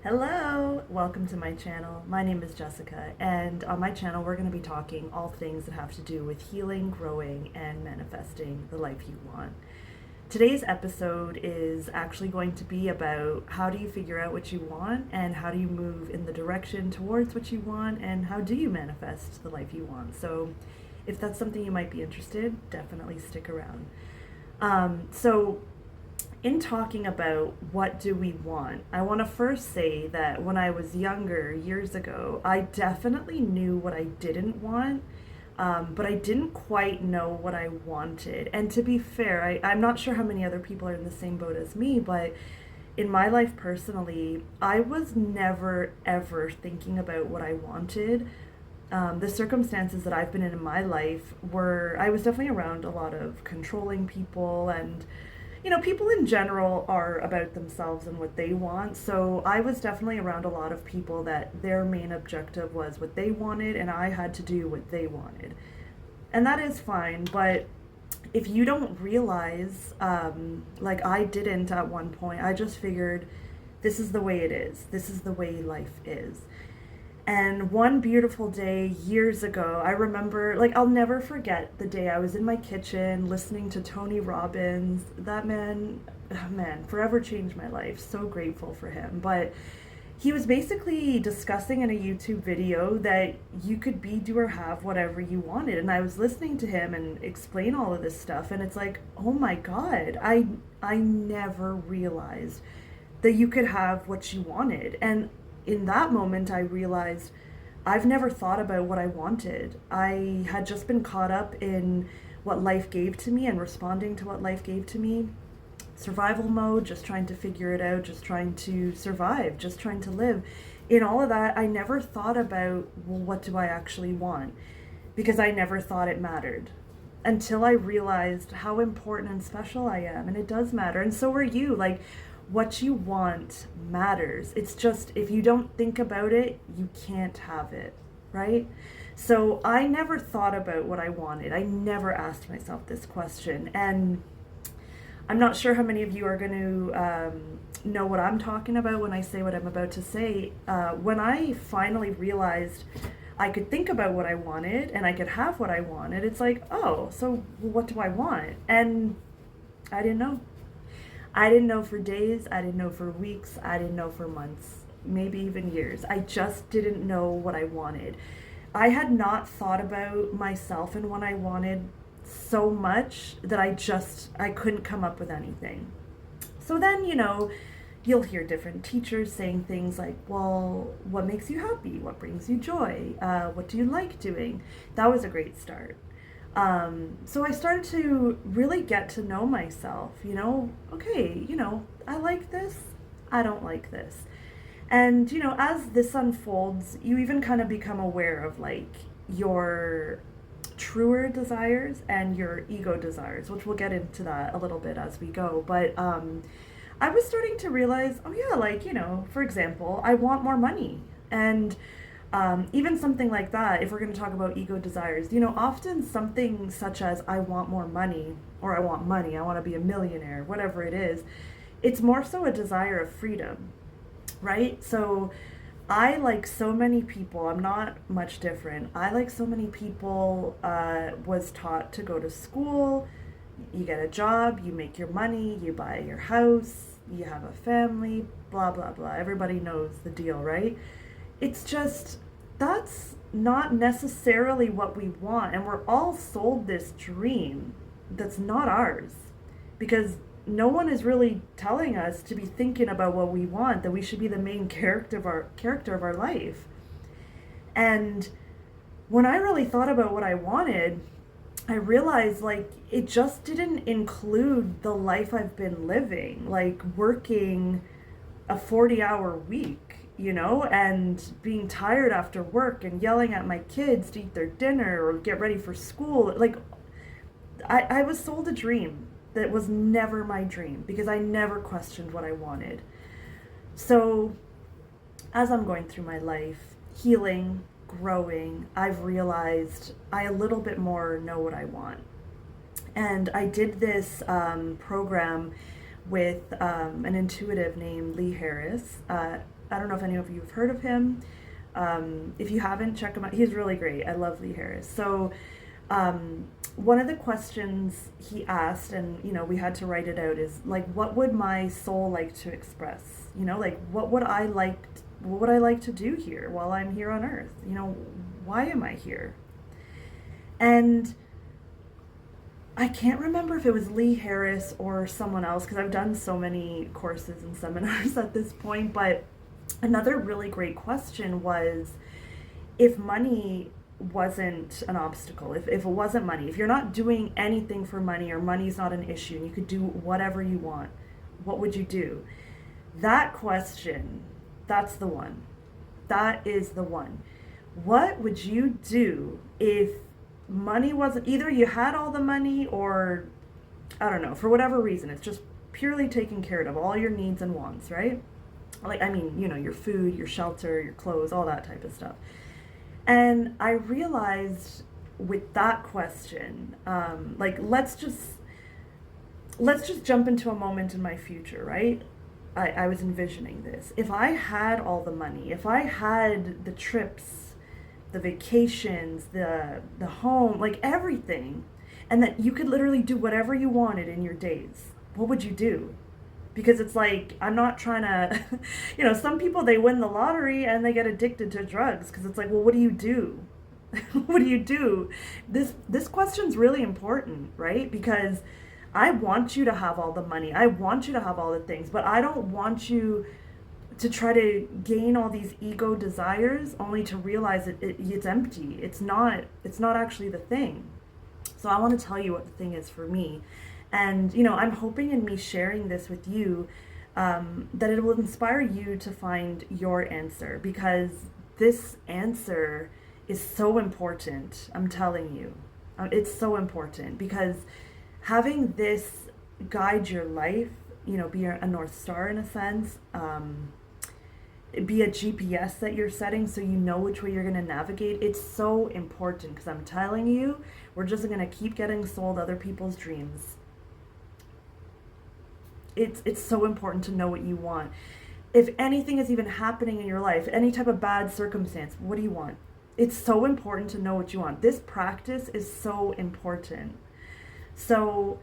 Hello, welcome to my channel. My name is Jessica, and on my channel, we're going to be talking all things that have to do with healing, growing, and manifesting the life you want. Today's episode is actually going to be about how do you figure out what you want, and how do you move in the direction towards what you want, and how do you manifest the life you want. So, if that's something you might be interested, definitely stick around. So, in talking about what do we want, I want to first say that when I was younger, years ago, I definitely knew what I didn't want, but I didn't quite know what I wanted. And to be fair, I'm not sure how many other people are in the same boat as me, but in my life personally, I was never ever thinking about what I wanted. The circumstances that I've been in my life were, I was definitely around a lot of controlling people, and people in general are about themselves and what they want. So I was definitely around a lot of people that their main objective was what they wanted, and I had to do what they wanted. And that is fine, but if you don't realize, like I didn't at one point, I just figured this is the way it is, this is the way life is. And one beautiful day years ago, I remember, like, I'll never forget the day I was in my kitchen listening to Tony Robbins. That man, oh man, forever changed my life. So grateful for him. But he was basically discussing in a YouTube video that you could be, do, or have whatever you wanted. And I was listening to him and explain all of this stuff. And it's like, oh my God, I never realized that you could have what you wanted. And in that moment, I realized I've never thought about what I wanted. I had just been caught up in what life gave to me and responding to what life gave to me. Survival mode, just trying to figure it out, just trying to survive, just trying to live. In all of that, I never thought about, well, what do I actually want? Because I never thought it mattered until I realized how important and special I am. And it does matter. And so are you. Like, what you want matters. It's just, if you don't think about it, you can't have it, right? So I never thought about what I wanted. I never asked myself this question. And I'm not sure how many of you are going to know what I'm talking about when I say what I'm about to say. When I finally realized I could think about what I wanted and I could have what I wanted, it's like, oh, so what do I want? And I didn't know. I didn't know for days, I didn't know for weeks, I didn't know for months, maybe even years. I just didn't know what I wanted. I had not thought about myself and what I wanted so much that I couldn't come up with anything. So then, you'll hear different teachers saying things like, well, what makes you happy? What brings you joy? What do you like doing? That was a great start. So I started to really get to know myself, okay, I like this, I don't like this. And, as this unfolds, you even kind of become aware of like your truer desires and your ego desires, which we'll get into that a little bit as we go. But I was starting to realize, oh yeah, like, for example, I want more money. And even something like that, if we're going to talk about ego desires, often something such as I want more money, or I want money, I want to be a millionaire, whatever it is, it's more so a desire of freedom, right? So I, like so many people, I'm not much different. I, like so many people, was taught to go to school, you get a job, you make your money, you buy your house, you have a family, blah, blah, blah. Everybody knows the deal, right? It's just, that's not necessarily what we want. And we're all sold this dream that's not ours. Because no one is really telling us to be thinking about what we want, that we should be the main character of our life. And when I really thought about what I wanted, I realized like it just didn't include the life I've been living, like working a 40-hour week, and being tired after work and yelling at my kids to eat their dinner or get ready for school. Like, I was sold a dream that was never my dream because I never questioned what I wanted. So, as I'm going through my life, healing, growing, I've realized I a little bit more know what I want. And I did this program with an intuitive named Lee Harris. I don't know if any of you have heard of him. If you haven't, check him out. He's really great. I love Lee Harris. So one of the questions he asked, and we had to write it out, is like, what would my soul like to express? Like, what would I like to do here while I'm here on earth? Why am I here? And I can't remember if it was Lee Harris or someone else, because I've done so many courses and seminars at this point, but another really great question was, if money wasn't an obstacle, if it wasn't money, if you're not doing anything for money, or money's not an issue and you could do whatever you want, what would you do? That question, that's the one. That is the one. What would you do if money wasn't, either you had all the money, or I don't know, for whatever reason, it's just purely taken care of, all your needs and wants, right? Like, your food, your shelter, your clothes, all that type of stuff. And I realized with that question, like, let's just jump into a moment in my future, right? I was envisioning this. If I had all the money, if I had the trips, the vacations, the home, like everything, and that you could literally do whatever you wanted in your days, what would you do? Because it's like, I'm not trying to, some people, they win the lottery and they get addicted to drugs, because it's like, well, what do you do? What do you do? This question's really important, right? Because I want you to have all the money. I want you to have all the things, but I don't want you to try to gain all these ego desires only to realize it's empty. It's not actually the thing. So I want to tell you what the thing is for me. And, I'm hoping in me sharing this with you, that it will inspire you to find your answer, because this answer is so important. I'm telling you, it's so important, because having this guide your life, be a North Star in a sense, be a GPS that you're setting so you know which way you're going to navigate. It's so important, because I'm telling you, we're just going to keep getting sold other people's dreams. It's so important to know what you want. If anything is even happening in your life, any type of bad circumstance, what do you want? It's so important to know what you want. This practice is so important. So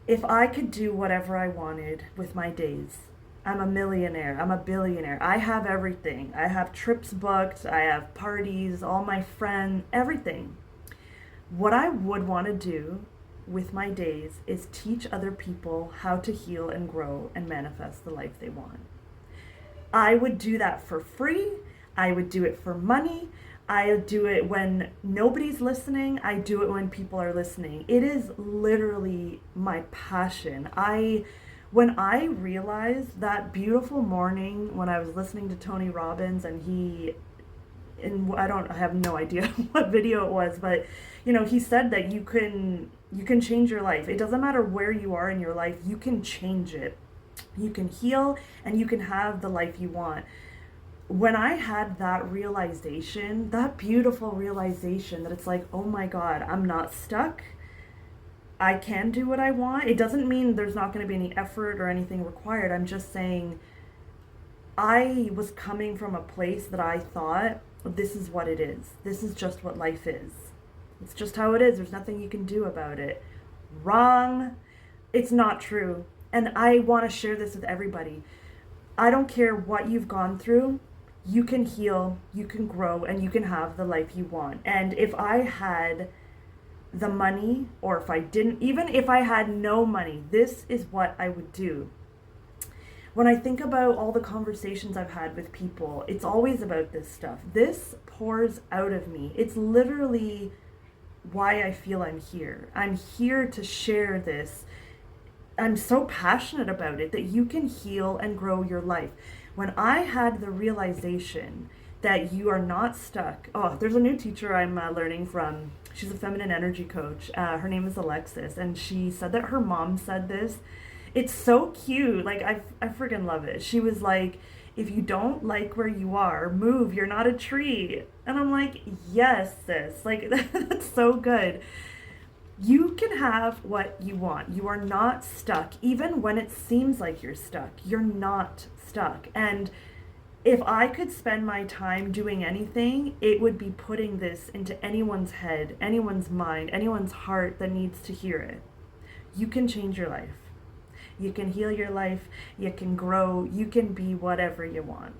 if I could do whatever I wanted with my days, I'm a millionaire, I'm a billionaire, I have everything. I have trips booked, I have parties, all my friends, everything. What I would want to do with my days is teach other people how to heal and grow and manifest the life they want. I would do that for free. I would do it for money. I do it when nobody's listening. I do it when people are listening. It is literally my passion. When I realized that beautiful morning when I was listening to Tony Robbins, and I have no idea what video it was, but he said that you can change your life. It doesn't matter where you are in your life, you can change it. You can heal and you can have the life you want. When I had that realization, that beautiful realization that it's like, oh my God, I'm not stuck. I can do what I want. It doesn't mean there's not going to be any effort or anything required. I'm just saying I was coming from a place that I thought, this is what it is. This is just what life is. It's just how it is. There's nothing you can do about it. Wrong. It's not true. And I want to share this with everybody. I don't care what you've gone through. You can heal, you can grow, and you can have the life you want. And if I had the money, or if I didn't, even if I had no money, this is what I would do. When I think about all the conversations I've had with people, it's always about this stuff. This pours out of me. It's literally why I feel I'm here. I'm here to share this. I'm so passionate about it that you can heal and grow your life. When I had the realization that you are not stuck. Oh, there's a new teacher I'm learning from. She's a feminine energy coach. Her name is Alexis, and she said that her mom said this. It's so cute. Like, I freaking love it. She was like, if you don't like where you are, move. You're not a tree. And I'm like, yes, sis. Like, that's so good. You can have what you want. You are not stuck. Even when it seems like you're stuck, you're not stuck. And if I could spend my time doing anything, it would be putting this into anyone's head, anyone's mind, anyone's heart that needs to hear it. You can change your life. You can heal your life. You can grow. You can be whatever you want.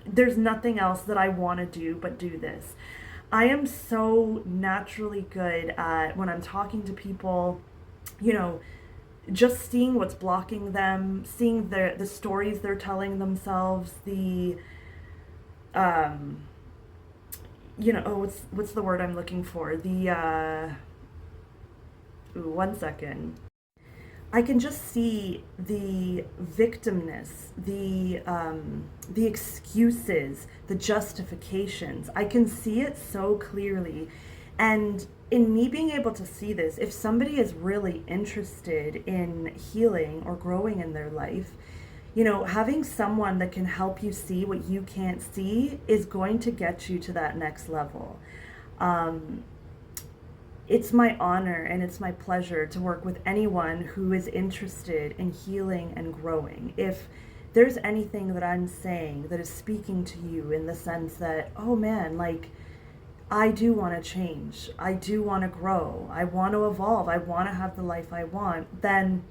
There's nothing else that I want to do but do this. I am so naturally good at when I'm talking to people, you know, just seeing what's blocking them, seeing the stories they're telling themselves, the what's the word I'm looking for? One second. I can just see the victimness, the excuses, the justifications. I can see it so clearly. And in me being able to see this, if somebody is really interested in healing or growing in their life, having someone that can help you see what you can't see is going to get you to that next level. It's my honor and it's my pleasure to work with anyone who is interested in healing and growing. If there's anything that I'm saying that is speaking to you in the sense that, oh man, like, I do want to change, I do want to grow, I want to evolve, I want to have the life I want, then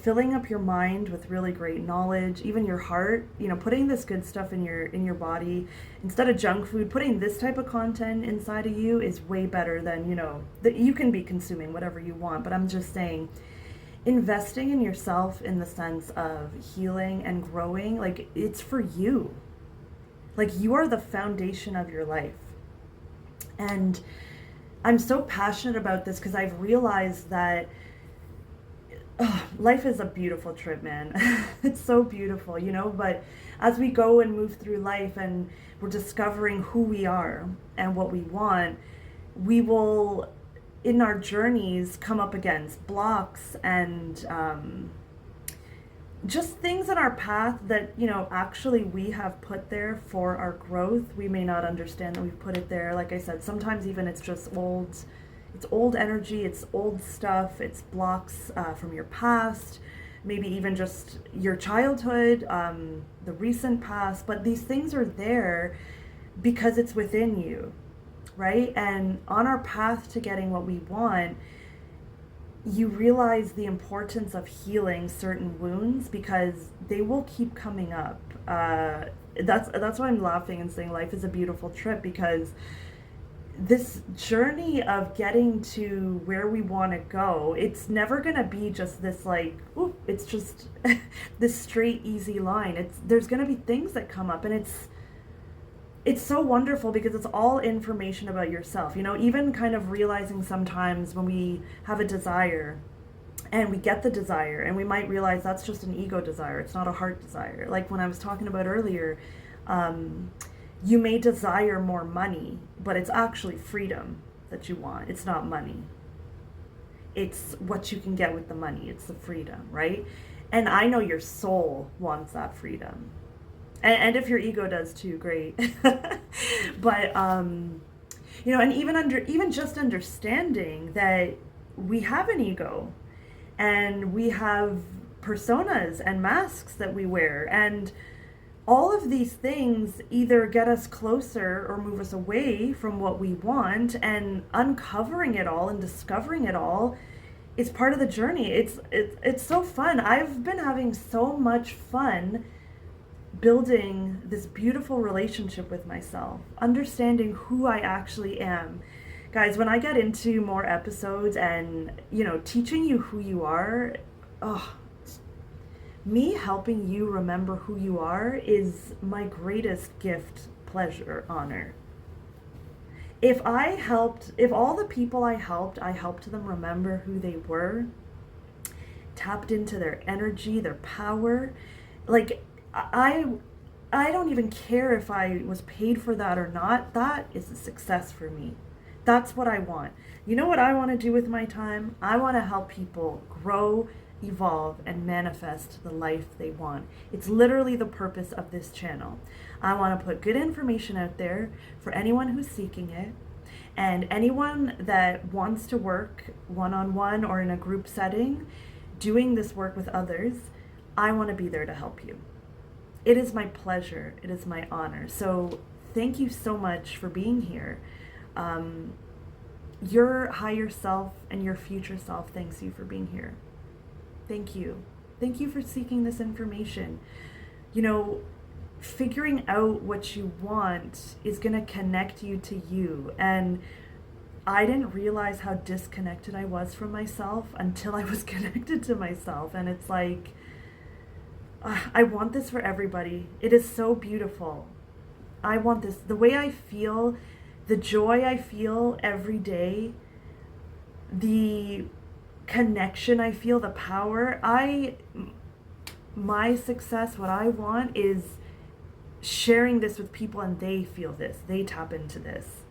filling up your mind with really great knowledge, even your heart, putting this good stuff in your body instead of junk food, putting this type of content inside of you is way better than, that you can be consuming whatever you want. But I'm just saying, investing in yourself in the sense of healing and growing, like, it's for you. Like, you are the foundation of your life. And I'm so passionate about this because I've realized that life is a beautiful trip, man. It's so beautiful, but as we go and move through life and we're discovering who we are and what we want, we will, in our journeys, come up against blocks and just things in our path that, actually we have put there for our growth. We may not understand that we've put it there. Like I said, sometimes even it's just old energy, it's old stuff, it's blocks from your past, maybe even just your childhood, the recent past. But these things are there because it's within you, right? And on our path to getting what we want, you realize the importance of healing certain wounds because they will keep coming up. That's why I'm laughing and saying life is a beautiful trip, because this journey of getting to where we want to go, it's never going to be just this like, ooh, it's just this straight easy line. There's going to be things that come up, and it's so wonderful because it's all information about yourself. Even kind of realizing sometimes when we have a desire and we get the desire and we might realize that's just an ego desire, it's not a heart desire. Like when I was talking about earlier, you may desire more money, but it's actually freedom that you want. It's not money. It's what you can get with the money. It's the freedom, right? And I know your soul wants that freedom. And if your ego does too, great. But, and even just understanding that we have an ego and we have personas and masks that we wear, and all of these things either get us closer or move us away from what we want, and uncovering it all and discovering it all is part of the journey. It's so fun. I've been having so much fun building this beautiful relationship with myself, understanding who I actually am. Guys, when I get into more episodes and, teaching you who you are, me helping you remember who you are is my greatest gift, pleasure, honor. If all the people I helped them remember who they were, tapped into their energy, their power, like, I don't even care if I was paid for that or not. That is a success for me. That's what I want. You know what I want to do with my time? I want to help people grow, evolve, and manifest the life they want. It's literally the purpose of this channel. I want to put good information out there for anyone who's seeking it. And anyone that wants to work one-on-one or in a group setting, doing this work with others, I want to be there to help you. It is my pleasure. It is my honor. So thank you so much for being here. Your higher self and your future self thanks you for being here. Thank you. Thank you for seeking this information. You know, figuring out what you want is going to connect you to you. And I didn't realize how disconnected I was from myself until I was connected to myself. And it's like, I want this for everybody. It is so beautiful. I want this. The way I feel, the joy I feel every day, the connection I feel, the power, my success, what I want is sharing this with people and they feel this, they tap into this.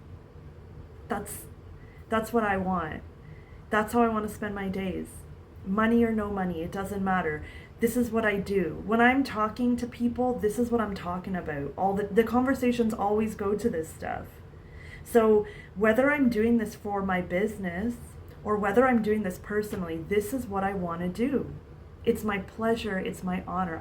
That's what I want. That's how I want to spend my days. Money or no money, it doesn't matter. This is what I do. When I'm talking to people, this is what I'm talking about. All the conversations always go to this stuff. So whether I'm doing this for my business or whether I'm doing this personally, this is what I want to do. It's my pleasure. It's my honor.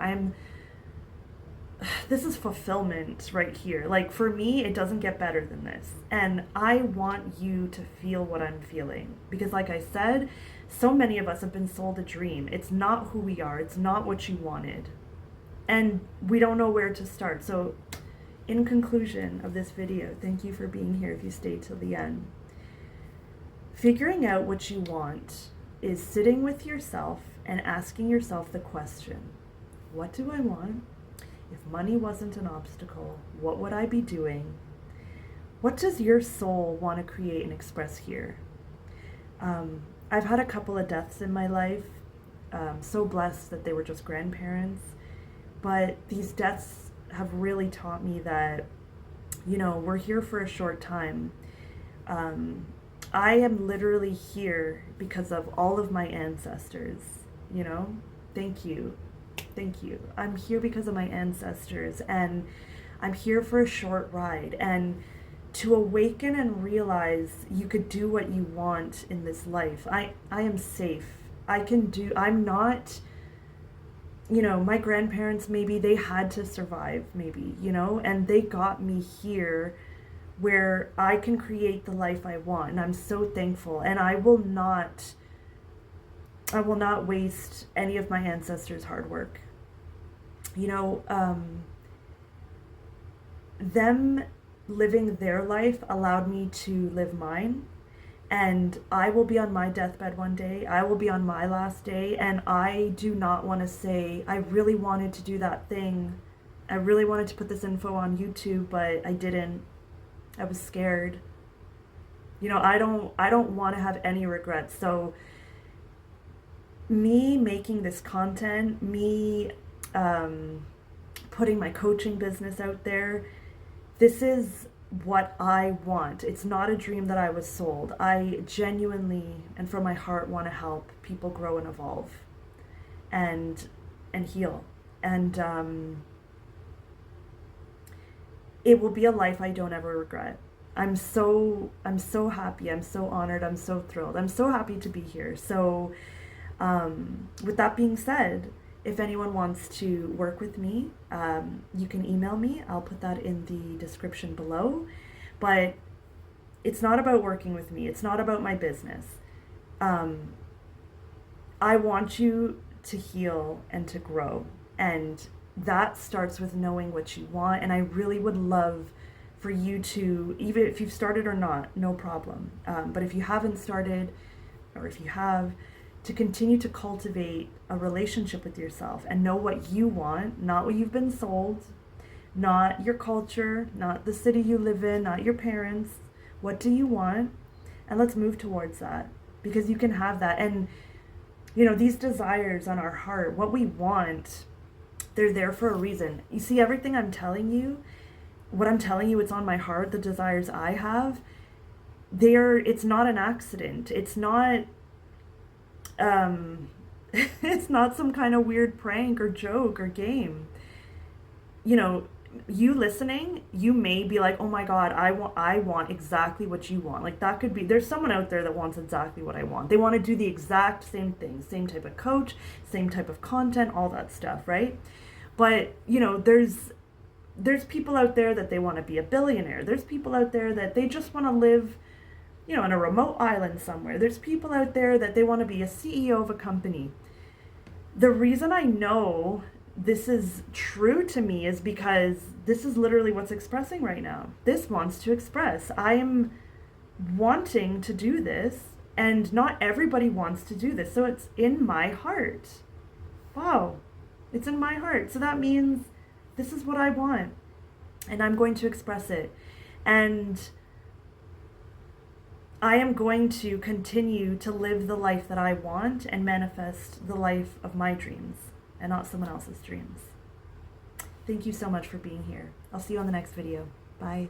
This is fulfillment right here. Like, for me, it doesn't get better than this. And I want you to feel what I'm feeling. Because like I said, so many of us have been sold a dream. It's not who we are. It's not what you wanted. And we don't know where to start. So in conclusion of this video, thank you for being here if you stayed till the end. Figuring out what you want is sitting with yourself and asking yourself the question, what do I want? If money wasn't an obstacle, what would I be doing? What does your soul want to create and express here? I've had a couple of deaths in my life. So blessed that they were just grandparents. But these deaths have really taught me that, we're here for a short time. I am literally here because of all of my ancestors, Thank you. Thank you. I'm here because of my ancestors, and I'm here for a short ride. And to awaken and realize you could do what you want in this life. I am safe. I'm not, my grandparents, maybe they had to survive, maybe, and they got me here where I can create the life I want. And I'm so thankful. And I will not waste any of my ancestors' hard work. Them living their life allowed me to live mine. And I will be on my deathbed one day. I will be on my last day. And I do not want to say, I really wanted to do that thing. I really wanted to put this info on YouTube, but I didn't. I was scared. I don't want to have any regrets. So me making this content, me putting my coaching business out there, this is what I want. It's not a dream that I was sold. I genuinely and from my heart want to help people grow and evolve and heal. And it will be a life I don't ever regret. I'm so happy. I'm so honored. I'm so thrilled. I'm so happy to be here. So with that being said, if anyone wants to work with me, you can email me. I'll put that in the description below. But it's not about working with me. It's not about my business. I want you to heal and to grow. And that starts with knowing what you want. And I really would love for you to, even if you've started or not, no problem. But if you haven't started, or if you have, to continue to cultivate a relationship with yourself and know what you want, not what you've been sold, not your culture, not the city you live in, not your parents. What do you want? And let's move towards that, because you can have that. And, these desires on our heart, what we want, they're there for a reason. You see, everything I'm telling you, what I'm telling you, it's on my heart, the desires I have, it's not an accident. It's not it's not some kind of weird prank or joke or game. you listening, you may be like, oh my God, I want exactly what you want. Like that could be, there's someone out there that wants exactly what I want. They want to do the exact same thing, same type of coach, same type of content, all that stuff, right? But, you know, there's people out there that they want to be a billionaire. There's people out there that they just want to live, you know, on a remote island somewhere. There's people out there that they want to be a CEO of a company. The reason I know this is true to me is because this is literally what's expressing right now. This wants to express. I am wanting to do this, and not everybody wants to do this. So it's in my heart. Wow. It's in my heart. So that means this is what I want, and I'm going to express it. And I am going to continue to live the life that I want and manifest the life of my dreams and not someone else's dreams. Thank you so much for being here. I'll see you on the next video. Bye.